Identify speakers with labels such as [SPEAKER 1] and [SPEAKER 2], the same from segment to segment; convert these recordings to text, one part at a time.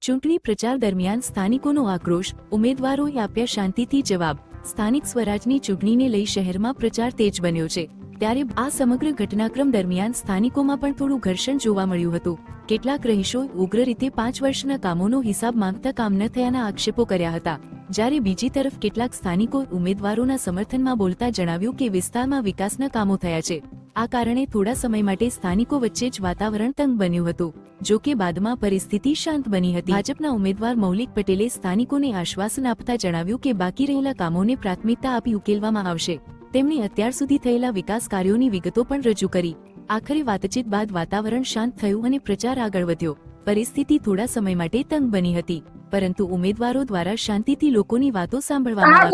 [SPEAKER 1] ચૂંટણી પ્રચાર દરમિયાન સ્થાનિકોનો આક્રોશ, ઉમેદવારોએ આપ્યા શાંતિથી જવાબ. સ્થાનિક સ્વરાજની ચૂંટણીને લઈ શહેરમાં પ્રચાર તેજ બન્યો છે. ત્યારે આ સમગ્ર ઘટનાક્રમ દરમિયાન સ્થાનિકોમાં પણ થોડું ઘર્ષણ જોવા મળ્યું હતું. કેટલાક રહીશોએ ઉગ્ર રીતે 5 વર્ષના કામોનો હિસાબ માંગતા કામ ન થયાના આક્ષેપો કર્યા હતા. જ્યારે બીજી તરફ કેટલાક સ્થાનિકો ઉમેદવારોના સમર્થનમાં બોલતા જણાવ્યું કે વિસ્તારમાં વિકાસના કામો થયા છે. આ કારણે થોડા સમય માટે સ્થાનિકો વચ્ચે જ વાતાવરણ તંગ બન્યું હતું. જો કે બાદમાં પરિસ્થિતિ શાંત બની હતી. ભાજપના ઉમેદવાર મૌલિક પટેલે સ્થાનિકોને આશ્વાસન આપતા જણાવ્યું કે બાકી રહેલા કામોને પ્રાથમિકતા આપી ઉકેલવામાં આવશે. તેમણે અત્યાર સુધી થયેલા વિકાસ કાર્યોની વિગતો પણ રજૂ કરી. આખરે વાતચીત બાદ વાતાવરણ શાંત થયું અને પ્રચાર આગળ વધ્યો. પરિસ્થિતિ થોડા સમય માટે તંગ બની હતી, પરંતુ ઉમેદવારો દ્વારા શાંતિથી લોકોની વાતો સાંભળવામાં આવી.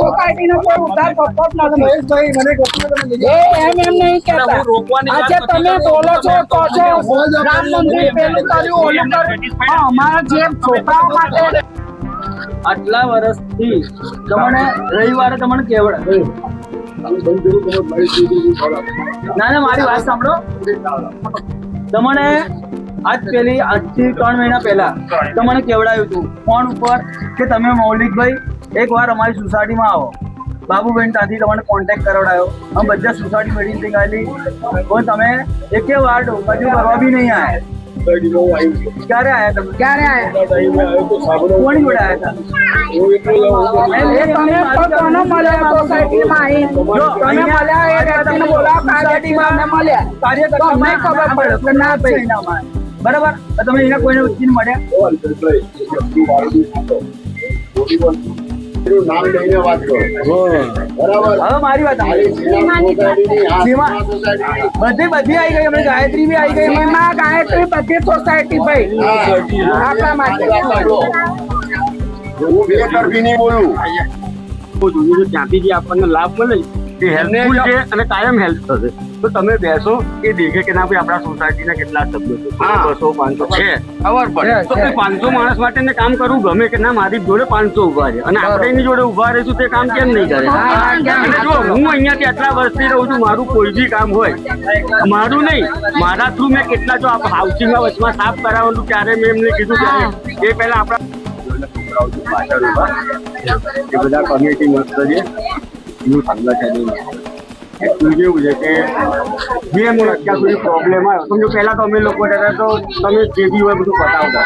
[SPEAKER 2] આટલા વર્ષથી તમને રવિવારે તમને કેવડ ના મારી વાત સાંભળો. તમને આજથી 3 મહિના પહેલા તમને કેવડાયું હતું ફોન ઉપર કે તમે મૌલિકભાઈ એકવાર અમારી સોસાયટીમાં આવો. બાબુબેન ત્યાંથી તમને કોન્ટેક્ટ કરાવડાયો. અમે બધા સોસાયટી મીટિંગ આવેલી, પણ તમે એકે વાર હજુ કરવા બી નહીં આવ્યા. ક્યારે આવ્યા તમે? ક્યારે આવ્યા? કોની જોડે આવ્યા હતા? બરાબર, તમે એના કોઈને ઉચકીને મળ્યા? હવે મારી વાત બધી આવી ગઈ. અમે ગાયત્રી બી આવી ગઈ. ગાયત્રી બધી સોસાયટી ભાઈ આપણા માટે.
[SPEAKER 3] હું બેતરફી નહીં બોલું.
[SPEAKER 4] ત્યાંથી જે આપણને લાભ મળે એ હેલ્પફુલ છે અને કાયમ હેલ્પ થશે. તો તમે બેસો એ દેખે કે ના ભાઈ આપણા સોસાયટીના કેટલા સભ્યો છે, 200 500 છે, ખબર પડે તો 500 માણસ માટે કામ કરવું ગમે કે ના મારી જોડે 500 ઉભા છે અને આપણે એની જોડે ઉભા રહીશું તે કામ કેમ નહીં કરે? અને જો હું અહીંયાથી આટલા વર્ષથી રહું છું, મારું કોઈ બી કામ હોય, મારું નહીં મારા થ્રુ મેં કેટલા જો હાઉસિંગમાં વચમાં સાફ કરાવવાનું ત્યારે મેં એમને કીધું ત્યારે એ પહેલા આપણા એ બધા કમ્યુનિટી મસ્ત છે. એવું સાંભળે છે એટલું જેવું છે કે જે મને અત્યાર સુધી પ્રોબ્લેમ આવ્યો, સમજો પહેલા તો અમે લોકો હતા તો તમે જે બી હોય બધું બતાવતા,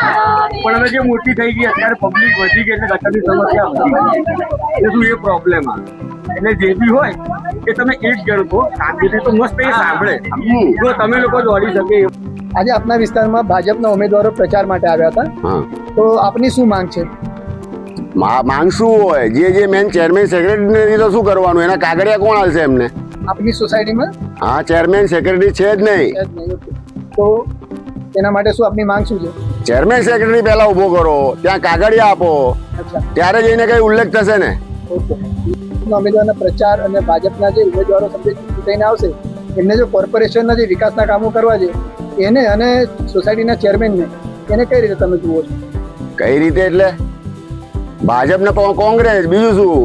[SPEAKER 4] પણ હવે જે મોટી થઈ ગઈ અત્યારે પબ્લિક વધી ગઈ એટલે ગટરની સમસ્યા એટલે શું એ પ્રોબ્લેમ આવે. એટલે જે બી હોય એ તમે એક જણ કહો શાંતિથી તો મસ્ત એ સાંભળે, જો તમે લોકો દોડી શકે.
[SPEAKER 5] આજે આપના વિસ્તારમાં ભાજપના ઉમેદવારો પ્રચાર માટે આવ્યા હતા, તો આપની શું માંગ છે?
[SPEAKER 3] માંગ શું હોય? જે મેન ચેરમેન સેક્રેટરી તો શું કરવાનું? એના કાગળિયા કોણ હાલશે એમને?
[SPEAKER 5] આપની સોસાયટીમાં
[SPEAKER 3] હા, ચેરમેન સેક્રેટરી છે જ નહીં.
[SPEAKER 5] તો એના માટે શું આપની માંગ શું છે?
[SPEAKER 3] ચેરમેન સેક્રેટરી પહેલા ઉભો કરો, ત્યાં કાગળિયા આપો, ત્યારે જઈને કઈ ઉલ્લેખ થશે ને.
[SPEAKER 5] ઉમેદવારના પ્રચાર અને ભાજપના જે ઉમેદવારો ચૂંટાઈને આવશે એમને જો કોર્પોરેશનના જે વિકાસના કામો કરવા છે એને અને સોસાયટીના ચેરમેનને એને કઈ રીતે તમે જુઓ છો?
[SPEAKER 3] કઈ રીતે એટલે ભાજપ ને કોંગ્રેસ, બીજું શું?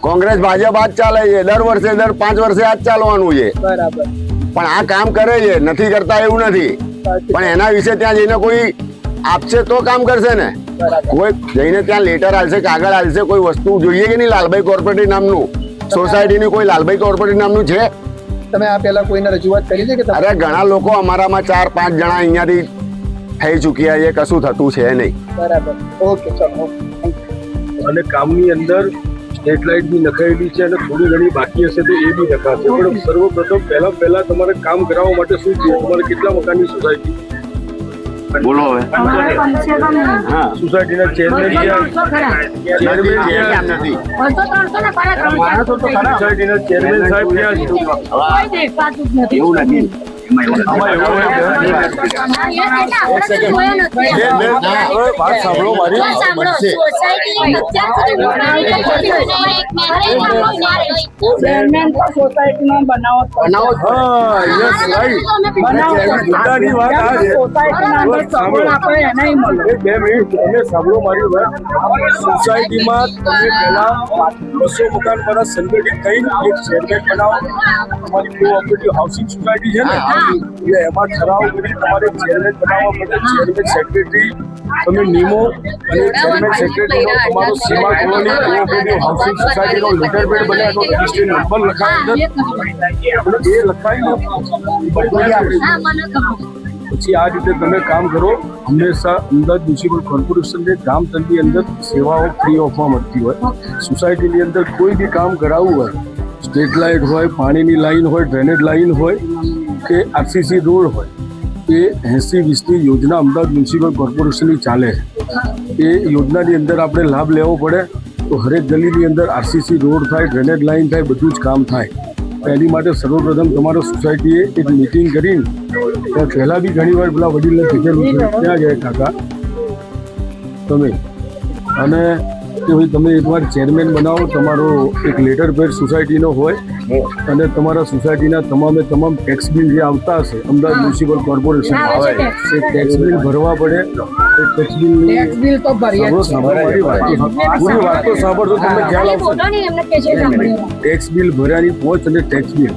[SPEAKER 3] કોંગ્રેસ ભાજપ આ જ ચાલે છે, દર વર્ષે દર 5 વર્ષે આ જ ચાલવાનું છે.
[SPEAKER 5] બરાબર,
[SPEAKER 3] પણ આ કામ કરે છે, નથી કરતા એવું નથી. પણ એના વિશે ત્યાં જઈને કોઈ આપશે તો કામ કરશે ને. કોઈ જઈને ત્યાં લેટર હાલશે, કાગળ હાલશે, કોઈ વસ્તુ જોઈએ કે નહીં? લાલભાઈ કોર્પોરેટિવ નામનું સોસાયટીની કોઈ લાલભાઈ કોર્પોરેટિવ નામનું છે?
[SPEAKER 5] તમે આ પહેલા કોઈને રજૂઆત કરી છે કે?
[SPEAKER 3] અરે ઘણા લોકો અમારામાં 4-5 જણા અહીંયાથી થઈ ચૂક્યા છે, કશું થતું છે નહીં.
[SPEAKER 5] બરાબર, ઓકે, ચાલો.
[SPEAKER 4] અને કામની અંદર સ્ટ્રીટ લાઇટ બી નખાયેલી છે અને થોડી ઘણી બાકી હશે તો એ બી નખાશે. પણ સર્વપ્રથમ પહેલા તમારે કામ કરાવવા માટે શું છે? તમારે કેટલા મકાનની સોસાયટી? બોલો હવે. હા, સોસાયટીના ચેરમેન સોસાયટીના ચેરમેન સાહેબ ક્યાં છે? એવું નથી. વાત સાંભળો મારી. સોસાયટીમાં તમે પહેલા 200 મકાન પર સંગઠિત થઈને એક ચેરમેન બનાવો. અમારી કોઓપરેટિવ હાઉસિંગ સોસાયટી છે ને,
[SPEAKER 5] કામગીરી
[SPEAKER 6] એમાં ઠરાવ કરી તમારે ચેરમેન બનાવવા માટે ચેરમેન સેક્રેટરી તમે નિમો અને ચેરમેન સેક્રેટરીનો તમારો સીમા કોલોની કોઓપરેટિવ હાઉસિંગ સોસાયટીનો લેટર પેડ બને એનો રજિસ્ટ્રેશન નંબર લખાવી અંદર એ લખાવી પછી આ રીતે તમે કામ કરો. હંમેશા અમદાવાદ મ્યુનિસિપલ કોર્પોરેશનને ગામ તંત્રની અંદર સેવાઓ ફ્રી ઓફમાં મળતી હોય. સોસાયટીની અંદર કોઈ બી કામ કરાવવું હોય, સ્ટ્રીટ લાઇટ હોય, પાણીની લાઈન હોય, ડ્રેનેજ લાઈન હોય કે આરસીસી રોડ હોય, એ 80-20ની યોજના અમદાવાદ મ્યુનિસિપલ કોર્પોરેશનની ચાલે છે. એ યોજનાની અંદર આપણે લાભ લેવો પડે તો હરેક ગલીની અંદર આરસીસી રોડ થાય, ડ્રેનેજ લાઈન થાય, બધું જ કામ થાય. એની માટે સર્વપ્રથમ તમારા સોસાયટીએ એક મિટિંગ કરીને ત્યાં પહેલાં બી ઘણી વાર પેલા વડીલને કીધેલું છે, ત્યાં જાય કાકા તમે અને કે ભાઈ તમે એકવાર ચેરમેન બનાવો. તમારો એક લેટર પેડ સોસાયટીનો હોય અને તમારા સોસાયટીના તમામ ટેક્સ બિલ જે આવતા હશે અમદાવાદ મ્યુનિસિપલ કોર્પોરેશન હોય એ ટેક્સ બિલ ભરવા પડે. એ ટેક્સ બિલ તો પૂરી વાત તો સાંભળજો, તમને ખ્યાલ આવશે. ટેક્સ બિલ ભર્યાની પહોંચ અને ટેક્સ બિલ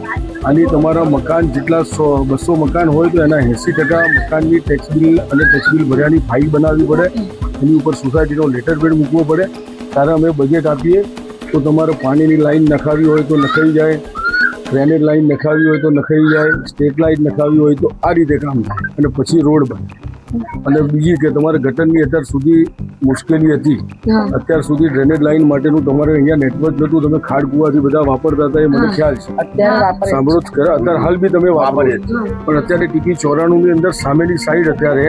[SPEAKER 6] આની તમારા મકાન જેટલા 200 મકાન હોય તો એના 80% મકાનની ટેક્સ બિલ અને ટેક્સ બિલ ભર્યાની ફાઇલ બનાવવી પડે. એની ઉપર સોસાયટીનો લેટર પેડ મૂકવો પડે. ત્યારે અમે બજેટ આપીએ તો તમારે પાણીની લાઈન નખાવી હોય તો નખાઈ જાય, ડ્રેનેજ લાઈન નખાવી હોય તો નખાઈ જાય, સ્ટ્રીટ લાઇટ નખાવી હોય તો આ રીતે કામ થાય અને પછી રોડ બને. અને બીજી કે તમારે ગટરની અત્યાર સુધી મુશ્કેલી હતી, અત્યાર સુધી ડ્રેનેજ લાઈન માટેનું તમારે અહીંયા નેટવર્ક નહોતું, તમે ખાડ કુવાથી બધા વાપરતા હતા, એ મને ખ્યાલ છે. સાંભળો જ ખરા, અત્યારે હાલ બી તમે વાપરો પણ અત્યારે ટીપી 94ની અંદર સામેની સાઈડ અત્યારે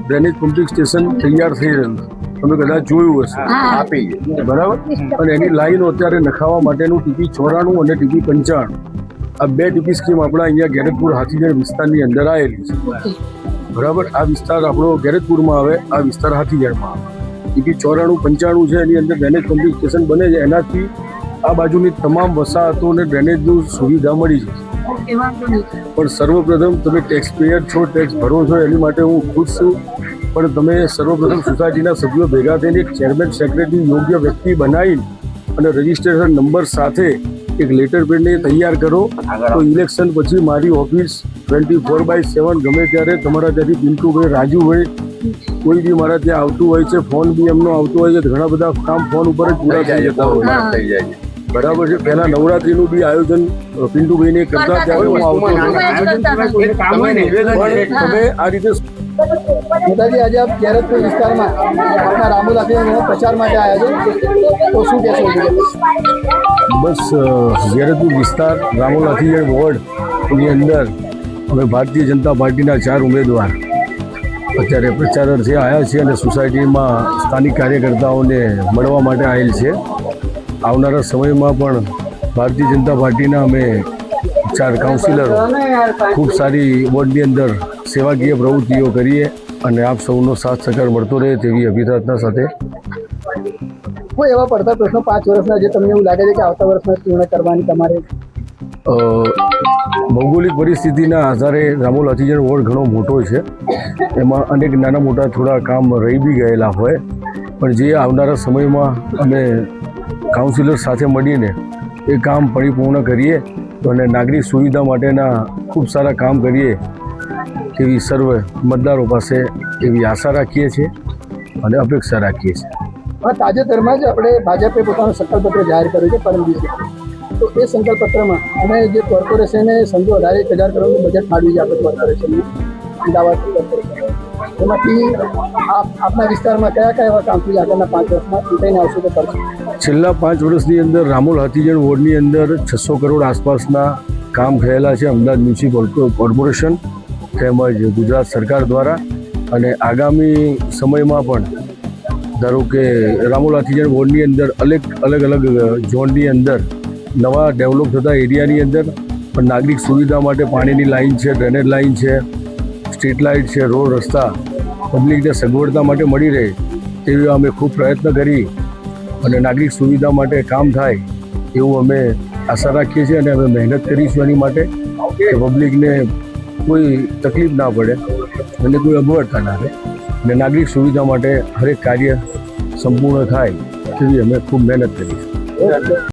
[SPEAKER 6] ડ્રેનેજ પમ્પિંગ સ્ટેશન તૈયાર થઈ રહ્યું છે. તમે કદાચ જોયું હશે, આપી બરાબર. અને એની લાઈનો અત્યારે નખાવવા માટેનું ટીપી 94 અને ટીપી 95 આ બે ટીપી સ્કીમ આપણા અહીંયા ગેરતપુર હાથીજણ વિસ્તારની અંદર આવેલી છે. બરાબર, આ વિસ્તાર આપણો ગેરતપુરમાં આવે, આ વિસ્તાર હાથીજણમાં આવે. ટીપી 94-95 છે એની અંદર ડ્રેનેજ પમ્પિંગ સ્ટેશન બને છે. એનાથી આ બાજુની તમામ વસાહતોને ડ્રેનેજની સુવિધા મળી છે. પણ સર્વપ્રથમ તમે ટેક્સ પેયર છો, ટેક્સ ભરો છો, એની માટે હું ખુશ છું. પણ તમે સર્વપ્રથમ સોસાયટીના સભ્યો ભેગા થઈને એક ચેરમેન સેક્રેટરી યોગ્ય વ્યક્તિ બનાવીને અને રજિસ્ટ્રેશન નંબર સાથે એક લેટર પેડને તૈયાર કરો તો ઇલેક્શન પછી મારી ઓફિસ 24/7 ગમે ત્યારે તમારા ત્યાંથી પિન્ટુભાઈ, રાજુભાઈ કોઈ બી મારા ત્યાં આવતું હોય છે. ફોન બી એમનો આવતો હોય છે. ઘણા બધા કામ ફોન ઉપર જ પૂરા થઈ જતા હોય થઈ જાય છે. બરાબર છે. પહેલા નવરાત્રીનું બી આયોજન પિન્ટુભાઈને કરતા ત્યારે હું આવતો હતો. તમે આ રીતે
[SPEAKER 5] નેતાજી, આજે આપ ગેરતપુર વિસ્તારમાં આપણા રામોલ હાથીજણ પ્રચાર માટે આવ્યા છો, તો શું કહેશો?
[SPEAKER 6] બસ ગેરતપુર વિસ્તાર રામોલ હાથીજણ વોર્ડની અંદર અમે ભારતીય જનતા પાર્ટીના 4 ઉમેદવાર અત્યારે પ્રચારાર્થે આવ્યા છે અને સોસાયટીમાં સ્થાનિક કાર્યકર્તાઓને મળવા માટે આવેલ છે. આવનારા સમયમાં પણ ભારતીય જનતા પાર્ટીના અમે 4 કાઉન્સિલરો ખૂબ સારી વોર્ડની અંદર સેવાકીય પ્રવૃત્તિઓ કરીએ અને આપ સૌનો સાથ સહકાર મળતો રહે તેવી અભિપ્રાર્થના સાથે.
[SPEAKER 5] કોઈ એવા પડતા પ્રશ્નો 5 વર્ષના જે તમને એવું લાગે છે કે આવતા વર્ષમાં પૂર્ણ કરવાની તમારે?
[SPEAKER 6] ભૌગોલિક પરિસ્થિતિના આધારે રામોલ હાથીજણ વોર્ડ ઘણો મોટો છે. એમાં અનેક નાના મોટા થોડા કામ રહી બી ગયેલા હોય, પણ જે આવનારા સમયમાં અમે કાઉન્સિલર સાથે મળીને એ કામ પરિપૂર્ણ કરીએ અને નાગરિક સુવિધા માટેના ખૂબ સારા કામ કરીએ તેવી સર્વ મતદારો પાસે એવી આશા રાખીએ છીએ અને અપેક્ષા રાખીએ છીએ.
[SPEAKER 5] તાજેતરમાં જ આપણે ભાજપે પોતાનું સંકલ્પપત્ર જાહેર કર્યું છે પરમ દિવસે. તો એ સંકલ્પપત્રમાં અમે જે કોર્પોરેશને સમજો 18,000 કરોડનું બજેટ ફાળવ્યું છે આપણે કોર્પોરેશનનું અમદાવાદ કોર્પોરેશન, એમાંથી આપના વિસ્તારમાં કયા કયા એવા કામથી આગળના 5 વર્ષમાં ચૂંટાઈને આવશે તો કરશે?
[SPEAKER 6] છેલ્લા 5 વર્ષની અંદર રામોલ હાથીજણ વોર્ડની અંદર 600 કરોડ આસપાસના કામ થયેલા છે અમદાવાદ મ્યુનિસિપલ કોર્પોરેશન તેમજ ગુજરાત સરકાર દ્વારા. અને આગામી સમયમાં પણ ધારો કે રામોલ હાથીજણ વોર્ડની અંદર અલગ અલગ ઝોનની અંદર નવા ડેવલપ થતા એરિયાની અંદર પણ નાગરિક સુવિધા માટે પાણીની લાઈન છે, ડ્રેનેજ લાઈન છે, સ્ટ્રીટ લાઇટ છે, રોડ રસ્તા પબ્લિકને સગવડતા માટે મળી રહે તેવી અમે ખૂબ પ્રયત્ન કરી અને નાગરિક સુવિધા માટે કામ થાય એવું અમે આશા રાખીએ છીએ અને અમે મહેનત કરીશું એની માટે કે પબ્લિકને કોઈ તકલીફ ના પડે અને કોઈ અગવડતા ના રહે અને નાગરિક સુવિધા માટે હરેક કાર્ય સંપૂર્ણ થાય તેવી અમે ખૂબ મહેનત કરીશું.